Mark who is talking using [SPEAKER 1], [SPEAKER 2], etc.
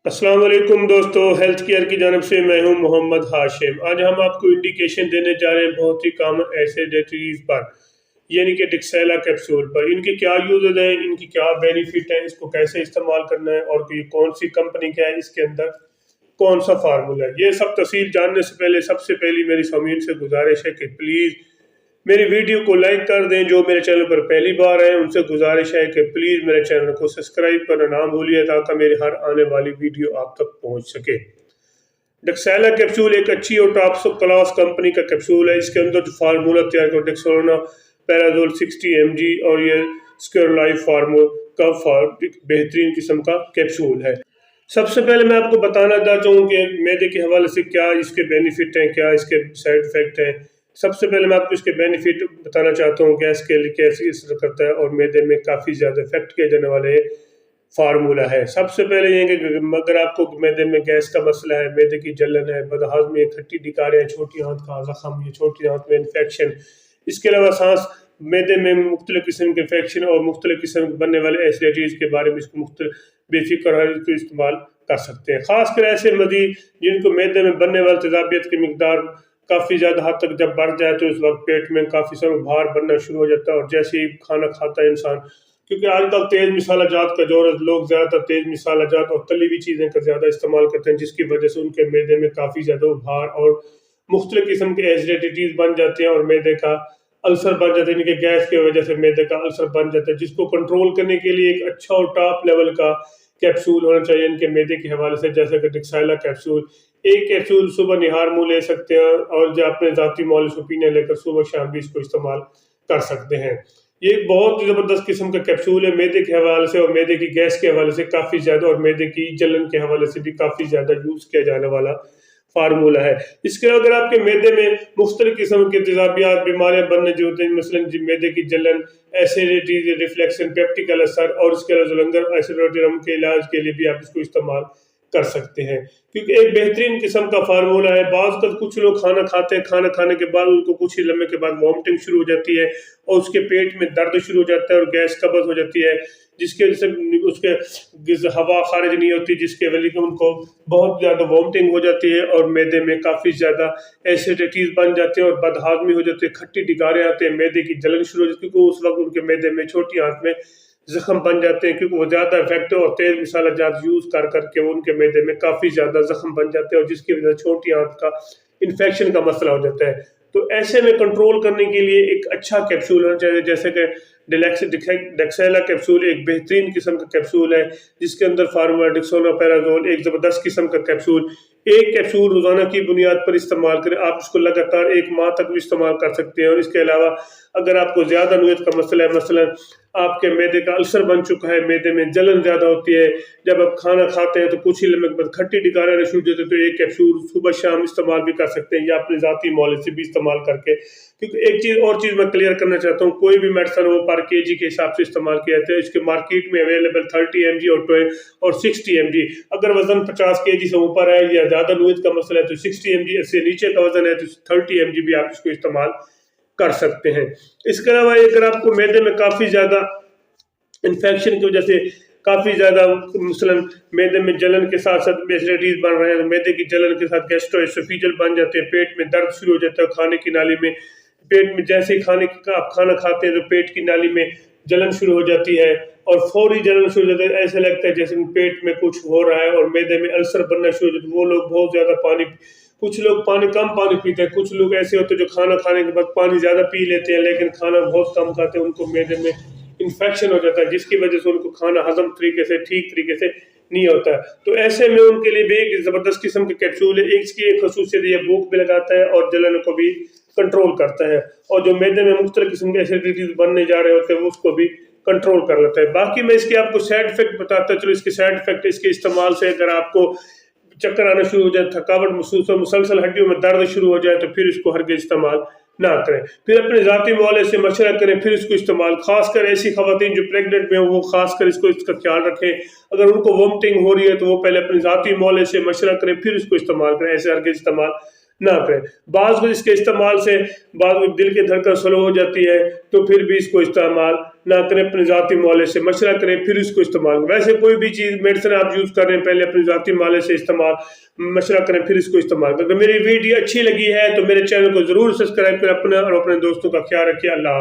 [SPEAKER 1] السلام علیکم دوستو، ہیلتھ کیئر کی جانب سے میں ہوں محمد ہاشم۔ آج ہم آپ کو انڈیکیشن دینے جا رہے ہیں بہت ہی کامن ایسیڈیٹیز پر، یعنی کہ ڈکسیلا کیپسول پر۔ ان کے کیا یوزز ہیں، ان کی کیا بینیفٹ ہیں، اس کو کیسے استعمال کرنا ہے، اور یہ کون سی کمپنی کا ہے، اس کے اندر کون سا فارمولا ہے، یہ سب تفصیل جاننے سے پہلے سب سے پہلی میری سامعین سے گزارش ہے کہ پلیز میری ویڈیو کو لائک کر دیں۔ جو میرے چینل پر پہلی بار ہیں ان سے گزارش ہے کہ پلیز میرے چینل کو سبسکرائب کرنا نہ بھولیے تاکہ میری ہر آنے والی ویڈیو آپ تک پہنچ سکے۔ ڈکسیلا کیپسول ایک اچھی اور ٹاپ کلاس کمپنی کا کیپسول ہے۔ اس کے اندر جو فارمولا تیار کیا ڈیکسونا پیرازول 60 mg اور یہ سکیرلائف فارمو کا بہترین قسم کا کیپسول ہے۔ سب سے پہلے میں آپ کو بتانا چاہتا ہوں کہ معدے کے حوالے سے کیا اس کے بینیفٹ ہیں، کیا اس کے سائیڈ افیکٹ ہیں۔ سب سے پہلے میں آپ کو اس کے بینیفٹ بتانا چاہتا ہوں، گیس کے لیے کیسے اثر کرتا ہے اور معدے میں کافی زیادہ افیکٹ کیا جانے والے فارمولا ہے۔ سب سے پہلے یہ کہ اگر آپ کو معدے میں گیس کا مسئلہ ہے، معدے کی جلن ہے، بدہضمی، کھٹی ڈکاریں، چھوٹی آنت کا زخم یا چھوٹی آنت میں انفیکشن، اس کے علاوہ سانس معدے میں مختلف قسم کے انفیکشن اور مختلف قسم کے بننے والے ایسیڈیٹیز کے بارے میں اس کو مختلف بے فکر ہے، اس کو استعمال کر سکتے ہیں۔ خاص کر ایسے مریض جن کو معدے میں بننے والی تیزابیت کی مقدار کافی زیادہ حد تک جب بڑھ جائے تو اس وقت پیٹ میں کافی سارا بھار بننا شروع ہو جاتا ہے، اور جیسے ہی کھانا کھاتا ہے انسان، کیونکہ آج کل تیز مسالہ جات کا دور ہے، لوگ زیادہ تر تیز مسالہ جات اور تلی ہوئی چیزیں کا زیادہ استعمال کرتے ہیں، جس کی وجہ سے ان کے معدے میں کافی زیادہ بھار اور مختلف قسم کے ایسیڈیٹیز بن جاتے ہیں اور معدے کا السر بن جاتا ہے، یعنی کہ گیس کی وجہ سے معدے کا السر بن جاتا ہے، جس کو کنٹرول کرنے کے لیے ایک اچھا اور ٹاپ لیول کا کیپسول ہونا چاہیے ان کے معدے کے حوالے سے، جیسے کہ ڈکسیلا کیپسول۔ ایک کیپسول صبح نہار منہ لے سکتے ہیں، اور جو اپنے ذاتی مالش اوپینین لے کر صبح شام بھی اس کو استعمال کر سکتے ہیں۔ یہ ایک بہت زبردست قسم کا کیپسول ہے، معدے کے حوالے سے اور معدے کی گیس کے حوالے سے کافی زیادہ، اور معدے کی جلن کے حوالے سے بھی کافی زیادہ یوز کیا جانے والا فارمولا ہے۔ اس کے اگر آپ کے معدے میں مختلف قسم کے تیزابیات بیماریاں بننے جو ہوتے ہیں، مثلاً معدے کی جلن، ایسیڈیٹی، ریفلیکشن، پیپٹیک السر، اور اس کے علاوہ زلنگر ایسیڈوٹیرم کے علاج کے لیے بھی آپ اس کو استعمال کر سکتے ہیں، کیونکہ ایک بہترین قسم کا فارمولا ہے۔ بعض کا کچھ لوگ کھانا کھاتے ہیں، کھانا کھانے کے بعد ان کو کچھ ہی لمحے کے بعد وامٹنگ شروع ہو جاتی ہے، اور اس کے پیٹ میں درد شروع ہو جاتا ہے اور گیس قبض ہو جاتی ہے، جس کے وجہ سے اس کے ہوا خارج نہیں ہوتی، جس کے وجہ سے ان کو بہت زیادہ وامٹنگ ہو جاتی ہے اور معدے میں کافی زیادہ ایسیڈیٹیز بن جاتے ہیں اور بدہضمی ہو جاتی ہے، کھٹی ڈگاریں آتے ہیں، معدے کی جلن شروع ہو جاتی ہے، کیونکہ اس وقت ان کے معدے میں چھوٹی آنت میں زخم بن جاتے ہیں، کیونکہ وہ زیادہ افیکٹو اور تیز مسالہ جات یوز کر کے وہ ان کے معدے میں کافی زیادہ زخم بن جاتے ہیں، اور جس کی وجہ سے چھوٹی آنت کا انفیکشن کا مسئلہ ہو جاتا ہے۔ تو ایسے میں کنٹرول کرنے کے لیے ایک اچھا کیپسول ہونا چاہیے، جیسے کہ ڈکسیلا کیپسول ایک بہترین قسم کا کیپسول ہے، جس کے اندر فارمولا ڈیکسونا پیرازول ایک زبردست قسم کا کیپسول، ایک کیپسول روزانہ کی بنیاد پر استعمال کریں۔ آپ اس کو لگاتار 1 ماہ تک بھی استعمال کر سکتے ہیں، اور اس کے علاوہ اگر آپ کو زیادہ نوعیت کا مسئلہ ہے، مثلا آپ کے معدے کا السر بن چکا ہے، معدے میں جلن زیادہ ہوتی ہے، جب آپ کھانا کھاتے ہیں تو کچھ ہی لمحے کے بعد کھٹی ڈکاریں آنا شروع ہو جاتے ہیں، تو ایک کیپسول صبح شام استعمال بھی کر سکتے ہیں، یا اپنے ذاتی معالج سے بھی استعمال کر کے۔ کیونکہ ایک چیز میں کلیئر کرنا چاہتا ہوں، کوئی بھی میڈیسن وہ پر کے جی کے حساب سے استعمال کیا جاتا ہے۔ اس کے مارکیٹ میں اویلیبل 30 mg اور 60 mg، اگر وزن 50 kg سے اوپر ہے یا زیادہ نوعیت کا مسئلہ ہے تو 60 mg سے نیچے کا وزن ہے تو 30 mg بھی آپ اس کو استعمال کر سکتے ہیں۔ اس کے علاوہ اگر آپ کو معدے میں کافی زیادہ انفیکشن کی وجہ سے کافی زیادہ مثلا معدے میں جلن کے ساتھ ساتھ ایسیڈیٹیز بن رہے ہیں، معدے کی جلن کے ساتھ گیسٹرو اسوفیجل بن جاتے ہیں، پیٹ میں درد شروع ہو جاتا ہے، کھانے کی نالی میں پیٹ میں جیسے ہی آپ کھانا کھاتے ہیں تو پیٹ کی نالی میں جلن شروع ہو جاتی ہے، اور فوری جلن شروع ہو جاتی ہے، ایسا لگتا ہے جیسے پیٹ میں کچھ ہو رہا ہے اور معدے میں السر بننا شروع ہو جاتا ہے۔ وہ لوگ بہت زیادہ کچھ لوگ کم پانی پیتے ہیں، کچھ لوگ ایسے ہوتے ہیں جو کھانا کھانے کے بعد پانی زیادہ پی لیتے ہیں لیکن کھانا بہت کم کھاتے ہیں، ان کو معدے میں انفیکشن ہو جاتا ہے، جس کی وجہ سے ان کو کھانا ہضم ٹھیک طریقے سے نہیں ہوتا ہے۔ تو ایسے میں ان کے لیے بھی ایک زبردست قسم کے کیپسول ہے۔ اس کی ایک خصوصیت یہ بھوک بھی لگاتا ہے اور جلن کو بھی کنٹرول کرتا ہے، اور جو معدے میں مختلف قسم کے ایسیڈیٹیز بننے جا رہے ہوتے ہیں اس کو بھی کنٹرول کر لیتا ہے۔ باقی میں اس کے آپ کو سائیڈ افیکٹ بتاتا چلو، اس کے سائیڈ افیکٹ اس کے استعمال سے اگر آپ کو چکر آنا شروع ہو جائے، تھکاوٹ محسوس ہو، مسلسل ہڈیوں میں درد شروع ہو جائے، تو پھر اس کو ہرگز استعمال نہ کریں۔ پھر اپنے ذاتی معالج سے مشورہ کریں، پھر اس کو استعمال، خاص کر ایسی خواتین جو پریگننٹ میں وہ خاص کر اس کا خیال رکھیں۔ اگر ان کو وامٹنگ ہو رہی ہے تو وہ پہلے اپنے ذاتی معالج سے مشورہ کریں، پھر اس کو استعمال کریں، ایسے ہرگز استعمال نہ کریں۔ بعض کو اس کے استعمال سے بعض کو دل کی دھڑکن سلو ہو جاتی ہے تو پھر بھی اس کو استعمال نہ کریں، اپنے ذاتی معالج سے مشورہ کریں پھر اس کو استعمال کریں۔ ویسے کوئی بھی چیز میڈیسن آپ یوز کر رہے ہیں پہلے اپنے ذاتی معالج سے مشورہ کریں پھر اس کو استعمال کریں۔ اگر میری ویڈیو اچھی لگی ہے تو میرے چینل کو ضرور سبسکرائب کریں، اپنا اور اپنے دوستوں کا خیال رکھیے۔ اللہ حافظ۔